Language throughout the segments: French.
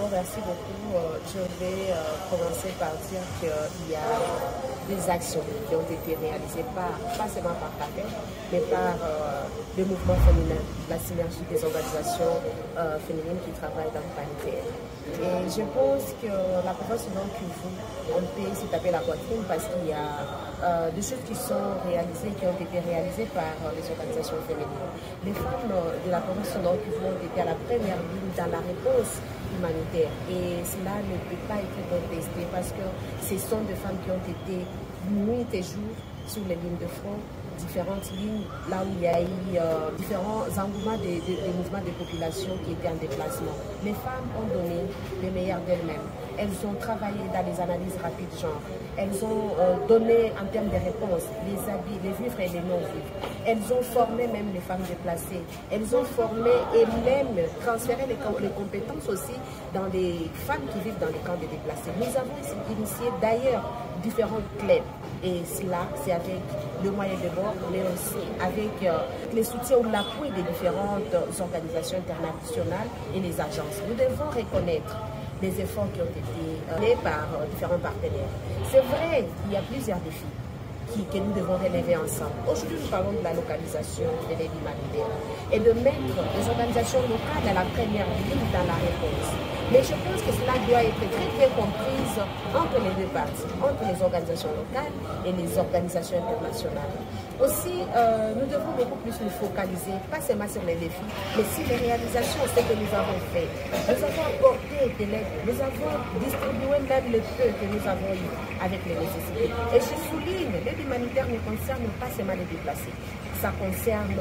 D'abord, merci beaucoup. Je vais commencer par dire qu'il y a des actions qui ont été réalisées pas seulement par CAFED, mais par le mouvement féminin, la synergie des organisations féminines qui travaillent dans l'humanitaire. Et je pense que la province dont on peut s'y taper la poitrine parce qu'il y a des choses qui sont réalisées, qui ont été réalisées par les organisations féminines. Les femmes de la province Nord Kivu ont été à la première ligne dans la réponse humanitaire. Et cela ne peut pas être contesté parce que ce sont des femmes qui ont été nuit et jour sur les lignes de front, différentes lignes, là où il y a eu différents engouements des mouvements de population qui étaient en déplacement. Les femmes ont donné le meilleur d'elles-mêmes. Elles ont travaillé dans les analyses rapides genre. Elles ont donné en termes de réponses les habits, les vivres et les non-vivres. Elles ont formé même les femmes déplacées. Elles ont formé et même transféré les compétences aussi dans les femmes qui vivent dans les camps de déplacés. Nous avons initié d'ailleurs différents clubs. Et cela, c'est avec le moyen de bord, mais aussi avec les soutiens ou l'appui des différentes organisations internationales et les agences. Nous devons reconnaître les efforts qui ont été menés par différents partenaires. C'est vrai, il y a plusieurs défis que nous devons relever ensemble. Aujourd'hui, nous parlons de la localisation de l'aide humanitaire et de mettre les organisations locales à la première ligne dans la réponse. Mais je pense que cela doit être très bien comprise entre les deux parties, entre les organisations locales et les organisations internationales. Aussi, nous devons beaucoup plus nous focaliser, pas seulement sur les défis, mais sur les réalisations, ce que nous avons fait. Nous avons apporté de l'aide, nous avons distribué même le peu que nous avons eu avec les nécessités. Et je souligne, l'aide humanitaire ne concerne pas seulement les déplacés, ça concerne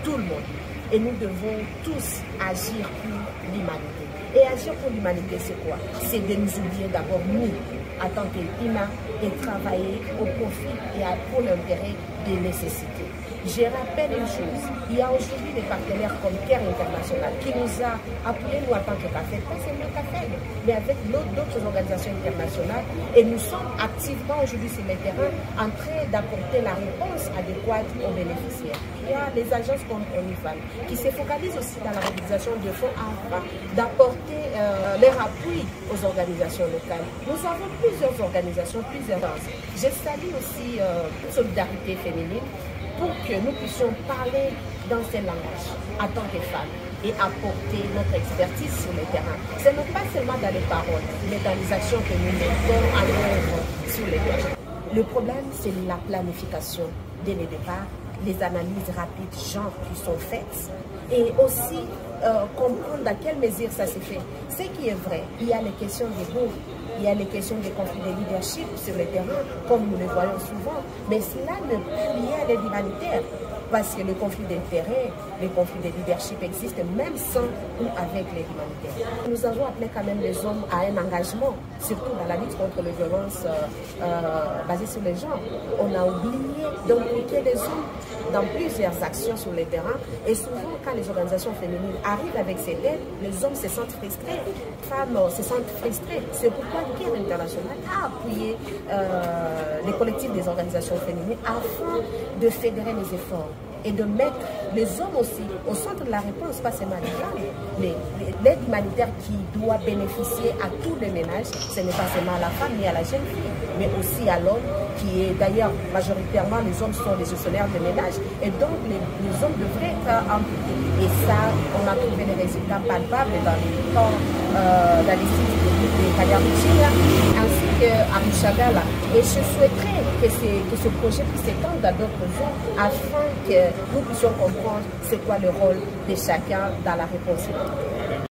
tout le monde. Et nous devons tous agir pour l'humanité. Et agir pour l'humanité, c'est quoi? C'est de nous oublier d'abord, nous, en tant qu'humains, et travailler au profit et pour l'intérêt des nécessités. Je rappelle une chose, il y a aujourd'hui des partenaires comme CARE International qui nous a appuyés, nous en tant que CAFED, pas seulement CAFED, mais avec d'autres organisations internationales. Et nous sommes activement aujourd'hui sur le terrain en train d'apporter la réponse adéquate aux bénéficiaires. Il y a les agences comme ONIFAM qui se focalisent aussi dans la réalisation de fonds afin d'apporter leur appui aux organisations locales. Nous avons plusieurs organisations, plusieurs agences. Je salue aussi Solidarité féminine pour que nous puissions parler dans ces langages en tant que femmes et apporter notre expertise sur le terrain. Ce n'est pas seulement dans les paroles, mais dans les actions que nous mettons en œuvre sur le terrain. Le problème, c'est la planification dès le départ, les analyses rapides genre qui sont faites et aussi comprendre dans quelle mesure ça se fait. Ce qui est vrai, il y a les questions des groupes, il y a les questions des conflits de leadership sur le terrain, comme nous le voyons souvent, mais cela ne peut pas lier à l'aide humanitaire, parce que le conflit d'intérêts, les conflits de leadership existent même sans ou avec l'aide humanitaire. Nous avons appelé quand même les hommes à un engagement, surtout dans la lutte contre les violences basées sur les genres. On a oublié d'impliquer les hommes dans plusieurs actions sur le terrain, et souvent quand les organisations féminines arrivent avec ces aides, les hommes se sentent frustrés, les femmes se sentent frustrées. C'est pourquoi le CARE International a appuyé les collectifs des organisations féminines afin de fédérer les efforts et de mettre les hommes aussi au centre de la réponse, pas seulement les femmes, mais l'aide humanitaire qui doit bénéficier à tous les ménages, ce n'est pas seulement à la femme ni à la jeune fille, mais aussi à l'homme, qui est d'ailleurs majoritairement, les hommes sont les gestionnaires de ménage, et donc les hommes devraient être impliqués. Et ça, on a trouvé des résultats palpables dans les camps, dans les sites de Kanyamouchia, ainsi qu'à Mushagala. Et je souhaiterais que ce projet puisse s'étendre à d'autres zones afin que nous puissions comprendre c'est quoi le rôle de chacun dans la réponse humanitaire.